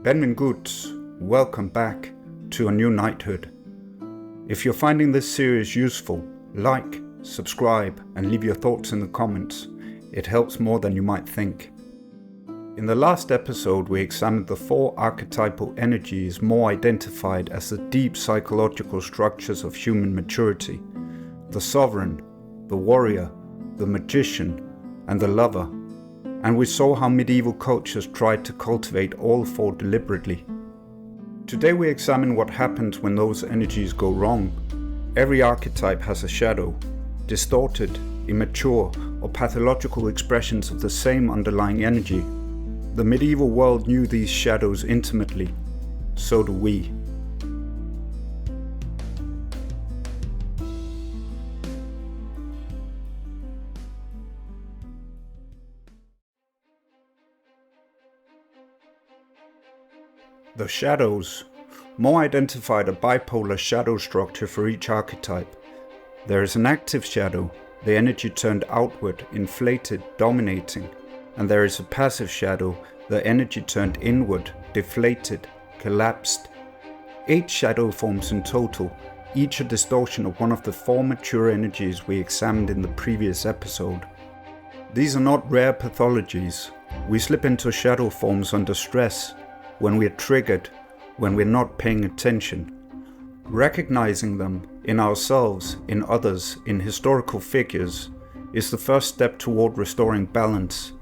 Benjamin Goods, welcome back to a new Knighthood. If you're finding this series useful, like, subscribe and leave your thoughts in the comments. It helps more than you might think. In the last episode we examined the 4 archetypal energies more identified as the deep psychological structures of human maturity: the sovereign, the warrior, the magician and the lover. And we saw how medieval cultures tried to cultivate all 4 deliberately. Today we examine what happens when those energies go wrong. Every archetype has a shadow, distorted, immature, or pathological expressions of the same underlying energy. The medieval world knew these shadows intimately. So do we. The shadows. More identified a bipolar shadow structure for each archetype. There is an active shadow, the energy turned outward, inflated, dominating. And there is a passive shadow, the energy turned inward, deflated, collapsed. 8 shadow forms in total, each a distortion of one of the 4 mature energies we examined in the previous episode. These are not rare pathologies. We slip into shadow forms under stress, when we are triggered, when we're not paying attention. Recognizing them in ourselves, in others, in historical figures, is the first step toward restoring balance.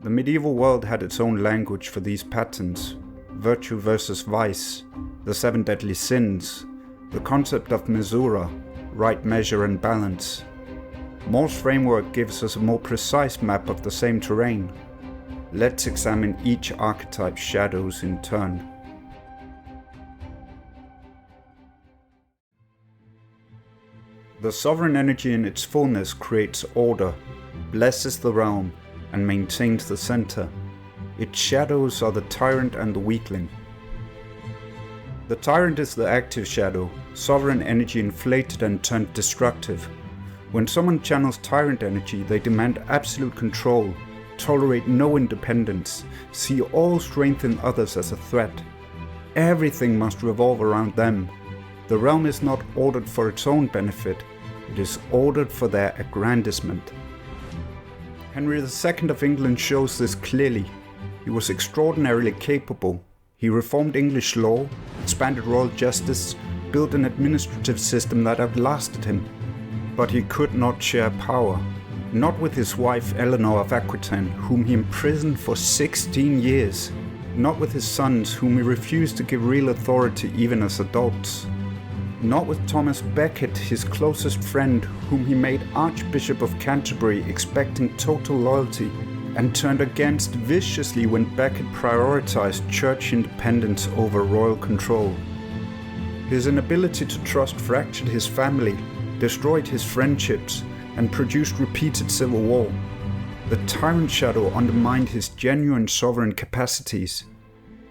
The medieval world had its own language for these patterns: virtue versus vice, the 7 deadly sins, the concept of mesura, right measure and balance. More's framework gives us a more precise map of the same terrain. Let's examine each archetype's shadows in turn. The sovereign energy in its fullness creates order, blesses the realm, and maintains the center. Its shadows are the Tyrant and the Weakling. The Tyrant is the active shadow, sovereign energy inflated and turned destructive. When someone channels Tyrant energy, they demand absolute control, tolerate no independence, see all strength in others as a threat. Everything must revolve around them. The realm is not ordered for its own benefit, it is ordered for their aggrandizement. Henry II of England shows this clearly. He was extraordinarily capable. He reformed English law, expanded royal justice, built an administrative system that outlasted him. But he could not share power. Not with his wife Eleanor of Aquitaine, whom he imprisoned for 16 years. Not with his sons, whom he refused to give real authority even as adults. Not with Thomas Becket, his closest friend, whom he made Archbishop of Canterbury expecting total loyalty, and turned against viciously when Becket prioritized church independence over royal control. His inability to trust fractured his family, destroyed his friendships, and produced repeated civil war. The Tyrant shadow undermined his genuine sovereign capacities.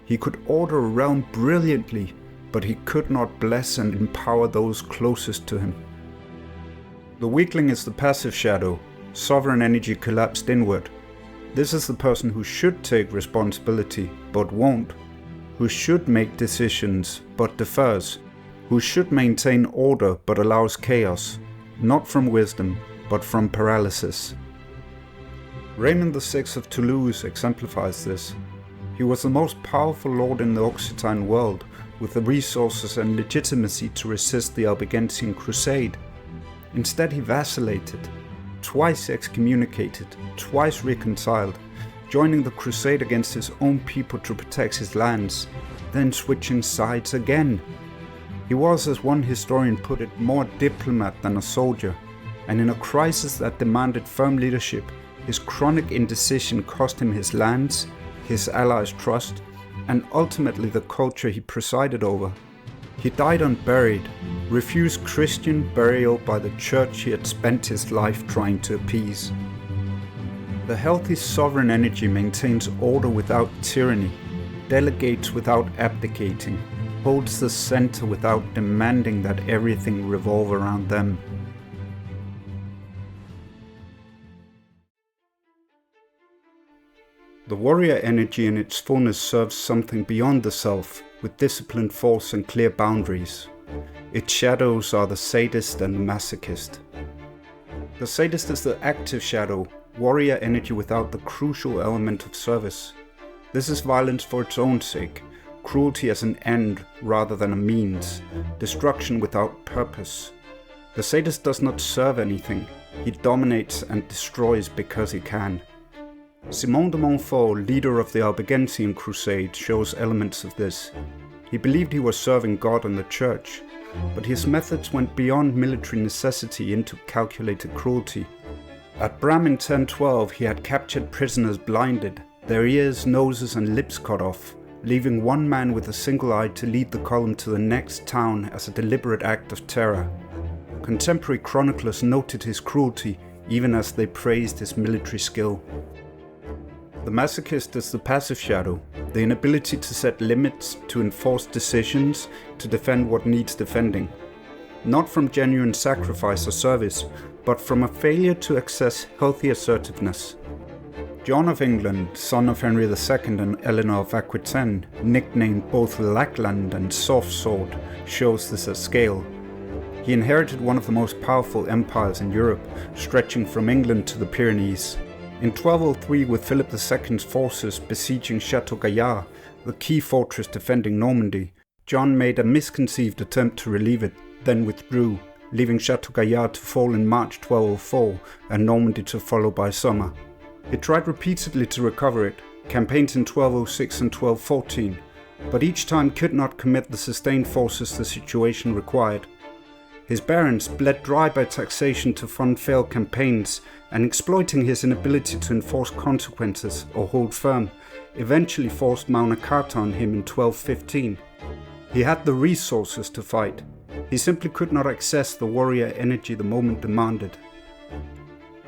He could order a realm brilliantly, but he could not bless and empower those closest to him. The Weakling is the passive shadow, sovereign energy collapsed inward. This is the person who should take responsibility, but won't, who should make decisions, but defers, who should maintain order, but allows chaos, not from wisdom, but from paralysis. Raymond VI of Toulouse exemplifies this. He was the most powerful lord in the Occitane world, with the resources and legitimacy to resist the Albigensian Crusade. Instead he vacillated, twice excommunicated, twice reconciled, joining the crusade against his own people to protect his lands, then switching sides again. He was, as one historian put it, more a diplomat than a soldier, and in a crisis that demanded firm leadership, his chronic indecision cost him his lands, his allies' trust, and ultimately the culture he presided over. He died unburied, refused Christian burial by the church he had spent his life trying to appease. The healthy sovereign energy maintains order without tyranny, delegates without abdicating, holds the center without demanding that everything revolve around them. The warrior energy in its fullness serves something beyond the self, with disciplined force and clear boundaries. Its shadows are the Sadist and the Masochist. The Sadist is the active shadow, warrior energy without the crucial element of service. This is violence for its own sake, cruelty as an end rather than a means, destruction without purpose. The Sadist does not serve anything, he dominates and destroys because he can. Simon de Montfort, leader of the Albigensian Crusade, shows elements of this. He believed he was serving God and the Church, but his methods went beyond military necessity into calculated cruelty. At Bram in 1012 he had captured prisoners blinded, their ears, noses and lips cut off, leaving one man with a single eye to lead the column to the next town as a deliberate act of terror. Contemporary chroniclers noted his cruelty, even as they praised his military skill. The Masochist is the passive shadow, the inability to set limits, to enforce decisions, to defend what needs defending. Not from genuine sacrifice or service, but from a failure to access healthy assertiveness. John of England, son of Henry II and Eleanor of Aquitaine, nicknamed both Lackland and Soft Sword, shows this at scale. He inherited one of the most powerful empires in Europe, stretching from England to the Pyrenees. In 1203, with Philip II's forces besieging Château Gaillard, the key fortress defending Normandy, John made a misconceived attempt to relieve it, then withdrew, leaving Château Gaillard to fall in March 1204 and Normandy to follow by summer. He tried repeatedly to recover it, campaigns in 1206 and 1214, but each time could not commit the sustained forces the situation required. His barons, bled dry by taxation to fund failed campaigns and exploiting his inability to enforce consequences or hold firm, eventually forced Magna Carta on him in 1215. He had the resources to fight. He simply could not access the warrior energy the moment demanded.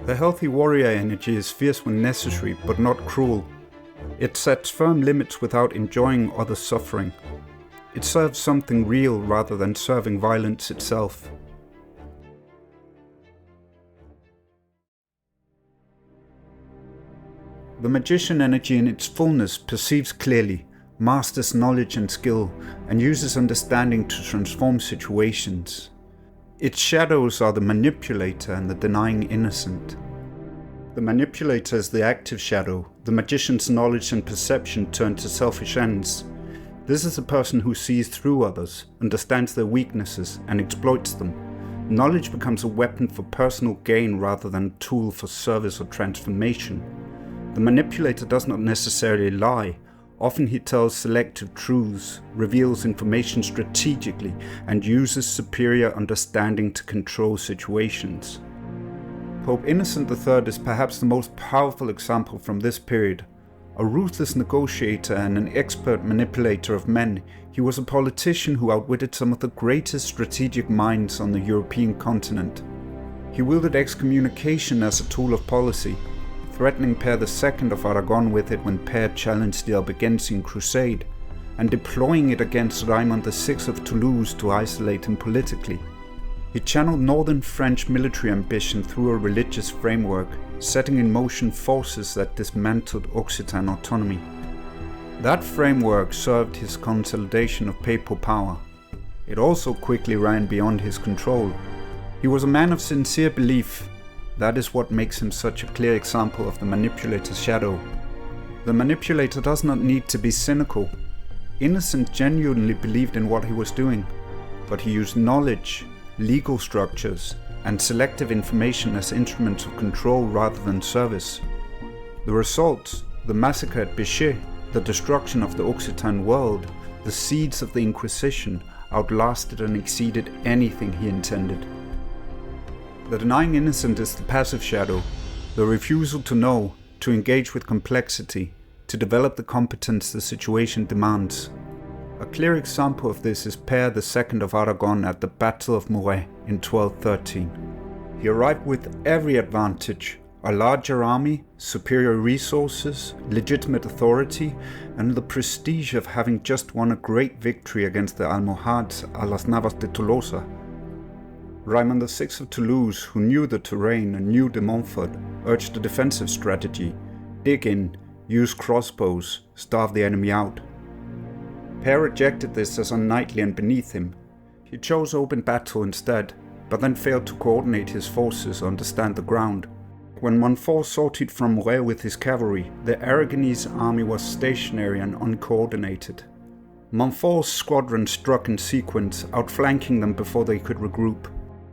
The healthy warrior energy is fierce when necessary, but not cruel. It sets firm limits without enjoying others' suffering. It serves something real rather than serving violence itself. The magician energy in its fullness perceives clearly, masters knowledge and skill, and uses understanding to transform situations. Its shadows are the manipulator and the denying innocent. The manipulator is the active shadow, the magician's knowledge and perception turned to selfish ends. This is a person who sees through others, understands their weaknesses, and exploits them. Knowledge becomes a weapon for personal gain rather than a tool for service or transformation. The manipulator does not necessarily lie. Often he tells selective truths, reveals information strategically, and uses superior understanding to control situations. Pope Innocent III is perhaps the most powerful example from this period. A ruthless negotiator and an expert manipulator of men, he was a politician who outwitted some of the greatest strategic minds on the European continent. He wielded excommunication as a tool of policy, threatening Per II of Aragon with it when Per challenged the Albigensian Crusade, and deploying it against Raymond VI of Toulouse to isolate him politically. He channeled northern French military ambition through a religious framework, setting in motion forces that dismantled Occitan autonomy. That framework served his consolidation of papal power. It also quickly ran beyond his control. He was a man of sincere belief. That is what makes him such a clear example of the manipulator's shadow. The manipulator does not need to be cynical. Innocent genuinely believed in what he was doing, but he used knowledge, legal structures, and selective information as instruments of control rather than service. The result, the massacre at Béchet, the destruction of the Occitan world, the seeds of the Inquisition, outlasted and exceeded anything he intended. The denying innocent is the passive shadow, the refusal to know, to engage with complexity, to develop the competence the situation demands. A clear example of this is Per II of Aragon at the Battle of Muret in 1213. He arrived with every advantage, a larger army, superior resources, legitimate authority, and the prestige of having just won a great victory against the Almohads a las Navas de Tolosa. Raymond VI of Toulouse, who knew the terrain and knew de Montfort, urged a defensive strategy. Dig in, use crossbows, starve the enemy out. Per rejected this as unknightly and beneath him. He chose open battle instead, but then failed to coordinate his forces or understand the ground. When Montfort sortied from Moret with his cavalry, the Aragonese army was stationary and uncoordinated. Montfort's squadron struck in sequence, outflanking them before they could regroup.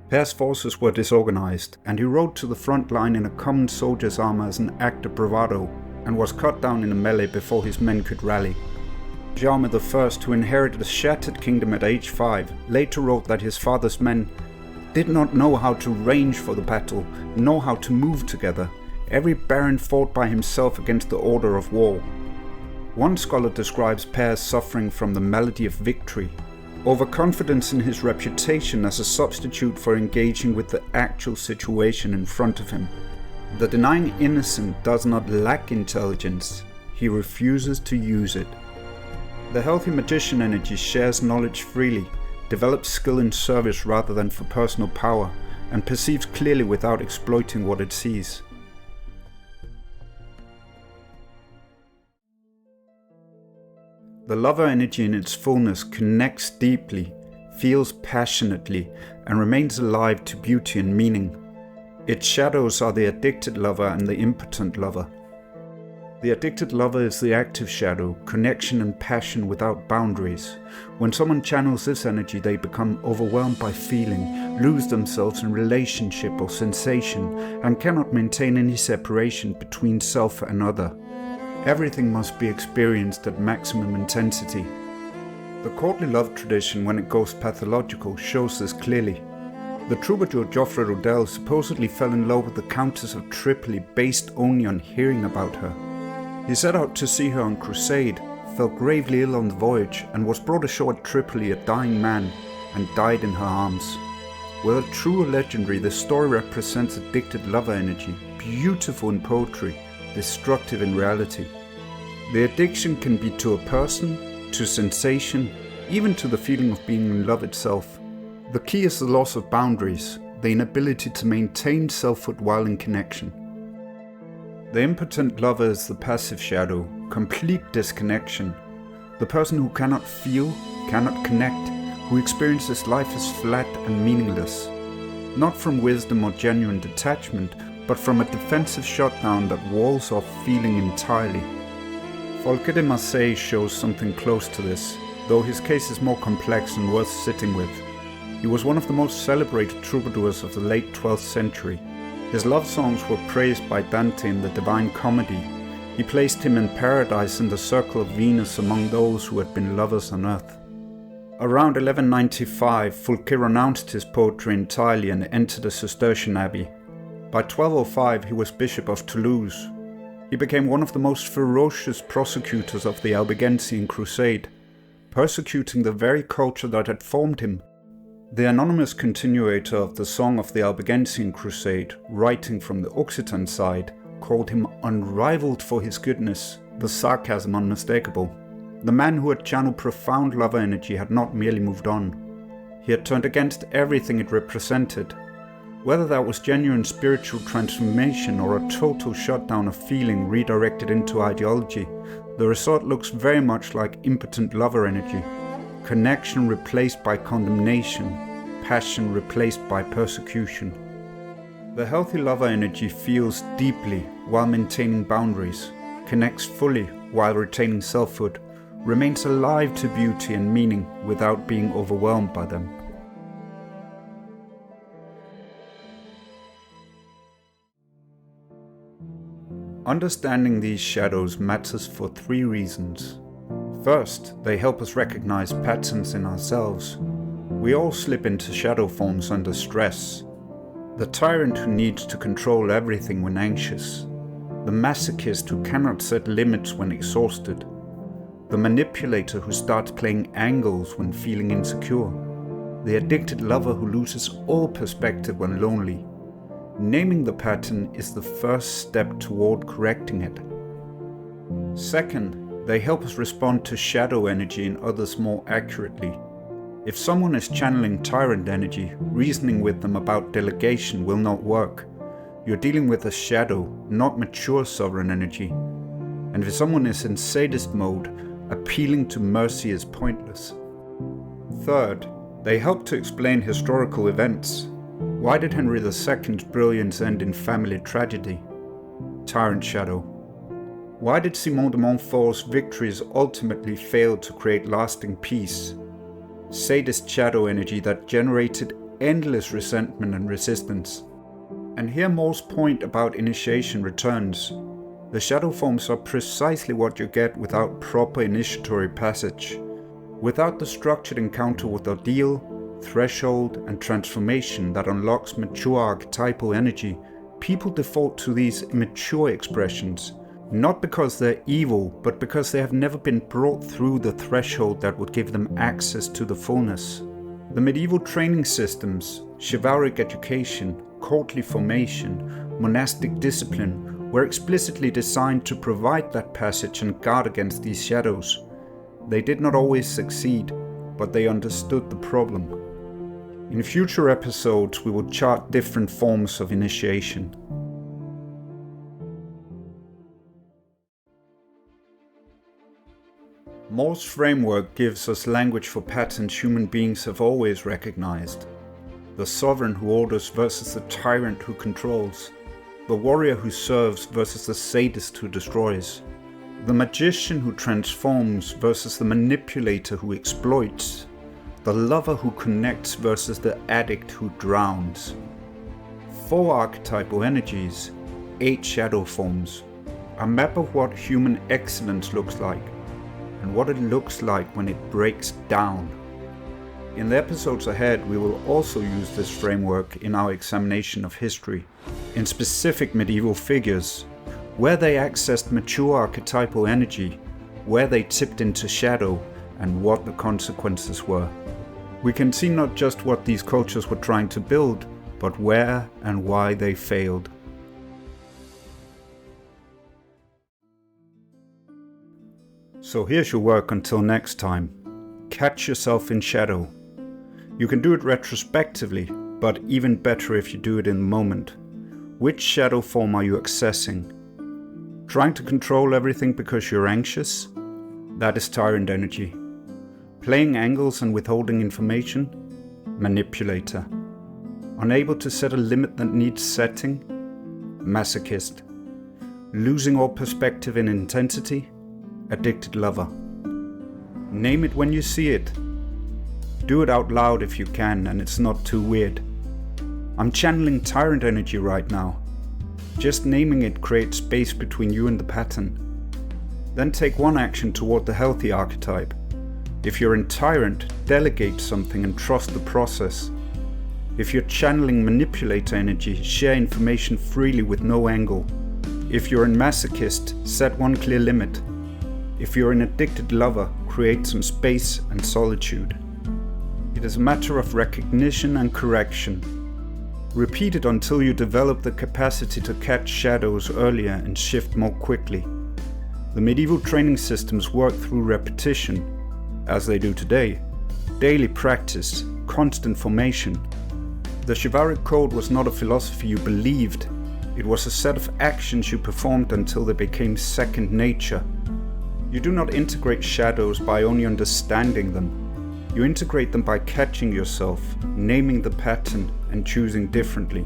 Per's forces were disorganized, and he rode to the front line in a common soldier's armor as an act of bravado, and was cut down in a melee before his men could rally. Jaume I, who inherited a shattered kingdom at age 5, later wrote that his father's men did not know how to range for the battle, nor how to move together. Every baron fought by himself against the order of war. One scholar describes Per suffering from the malady of victory, overconfidence in his reputation as a substitute for engaging with the actual situation in front of him. The denying innocent does not lack intelligence, he refuses to use it. The healthy magician energy shares knowledge freely, develops skill in service rather than for personal power, and perceives clearly without exploiting what it sees. The lover energy in its fullness connects deeply, feels passionately, and remains alive to beauty and meaning. Its shadows are the addicted lover and the impotent lover. The addicted lover is the active shadow, connection and passion without boundaries. When someone channels this energy, they become overwhelmed by feeling, lose themselves in relationship or sensation, and cannot maintain any separation between self and other. Everything must be experienced at maximum intensity. The courtly love tradition, when it goes pathological, shows this clearly. The troubadour Geoffrey Rodel supposedly fell in love with the Countess of Tripoli based only on hearing about her. He set out to see her on crusade, fell gravely ill on the voyage, and was brought ashore at Tripoli a dying man, and died in her arms. Whether true or legendary, the story represents addicted lover energy, beautiful in poetry, destructive in reality. The addiction can be to a person, to sensation, even to the feeling of being in love itself. The key is the loss of boundaries, the inability to maintain selfhood while in connection. The impotent lover is the passive shadow, complete disconnection. The person who cannot feel, cannot connect, who experiences life as flat and meaningless. Not from wisdom or genuine detachment, but from a defensive shutdown that walls off feeling entirely. Folke de Marseille shows something close to this, though his case is more complex and worth sitting with. He was one of the most celebrated troubadours of the late 12th century. His love songs were praised by Dante in the Divine Comedy. He placed him in paradise in the circle of Venus among those who had been lovers on earth. Around 1195, Folke renounced his poetry entirely and entered a Cistercian abbey. By 1205 he was Bishop of Toulouse. He became one of the most ferocious prosecutors of the Albigensian Crusade, persecuting the very culture that had formed him. The anonymous continuator of the Song of the Albigensian Crusade, writing from the Occitan side, called him unrivaled for his goodness, the sarcasm unmistakable. The man who had channeled profound lover energy had not merely moved on. He had turned against everything it represented. Whether that was genuine spiritual transformation or a total shutdown of feeling redirected into ideology, the result looks very much like impotent lover energy. Connection replaced by condemnation, passion replaced by persecution. The healthy lover energy feels deeply while maintaining boundaries, connects fully while retaining selfhood, remains alive to beauty and meaning without being overwhelmed by them. Understanding these shadows matters for 3 reasons. First, they help us recognize patterns in ourselves. We all slip into shadow forms under stress. The tyrant who needs to control everything when anxious. The masochist who cannot set limits when exhausted. The manipulator who starts playing angles when feeling insecure. The addicted lover who loses all perspective when lonely. Naming the pattern is the first step toward correcting it. Second, they help us respond to shadow energy in others more accurately. If someone is channeling tyrant energy, reasoning with them about delegation will not work. You're dealing with a shadow, not mature sovereign energy. and if someone is in sadist mode, appealing to mercy is pointless. Third, they help to explain historical events. Why did Henry II's brilliance end in family tragedy? Tyrant shadow. Why did Simon de Montfort's victories ultimately fail to create lasting peace? Sadist shadow energy that generated endless resentment and resistance. And here More's point about initiation returns. The shadow forms are precisely what you get without proper initiatory passage. Without the structured encounter with ordeal, threshold, and transformation that unlocks mature archetypal energy, people default to these immature expressions, not because they're evil, but because they have never been brought through the threshold that would give them access to the fullness. The medieval training systems, chivalric education, courtly formation, monastic discipline, were explicitly designed to provide that passage and guard against these shadows. They did not always succeed, but they understood the problem. In future episodes, we will chart different forms of initiation. More's framework gives us language for patterns human beings have always recognized. The sovereign who orders versus the tyrant who controls. The warrior who serves versus the sadist who destroys. The magician who transforms versus the manipulator who exploits. The lover who connects versus the addict who drowns. 4 archetypal energies, 8 shadow forms, a map of what human excellence looks like, and what it looks like when it breaks down. In the episodes ahead, we will also use this framework in our examination of history, in specific medieval figures, where they accessed mature archetypal energy, where they tipped into shadow, and what the consequences were. We can see not just what these cultures were trying to build, but where and why they failed. So here's your work until next time. Catch yourself in shadow. You can do it retrospectively, but even better if you do it in the moment. Which shadow form are you accessing? Trying to control everything because you're anxious? That is Tyrant energy. Playing angles and withholding information? Manipulator. Unable to set a limit that needs setting? Masochist. Losing all perspective and intensity? Addicted lover. Name it when you see it. Do it out loud if you can and it's not too weird. I'm channeling Tyrant energy right now. Just naming it creates space between you and the pattern. Then take one action toward the healthy archetype. If you're in Tyrant, delegate something and trust the process. If you're channeling Manipulator energy, share information freely with no angle. If you're in Masochist, set one clear limit. If you're an addicted lover, create some space and solitude. It is a matter of recognition and correction. Repeat it until you develop the capacity to catch shadows earlier and shift more quickly. The medieval training systems work through repetition, as they do today, daily practice, constant formation. The chivalric code was not a philosophy you believed, it was a set of actions you performed until they became second nature. You do not integrate shadows by only understanding them. You integrate them by catching yourself, naming the pattern, and choosing differently.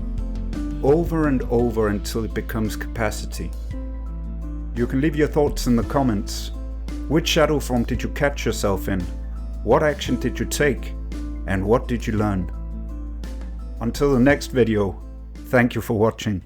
Over and over until it becomes capacity. You can leave your thoughts in the comments. Which shadow form did you catch yourself in? What action did you take? And what did you learn? Until the next video, thank you for watching.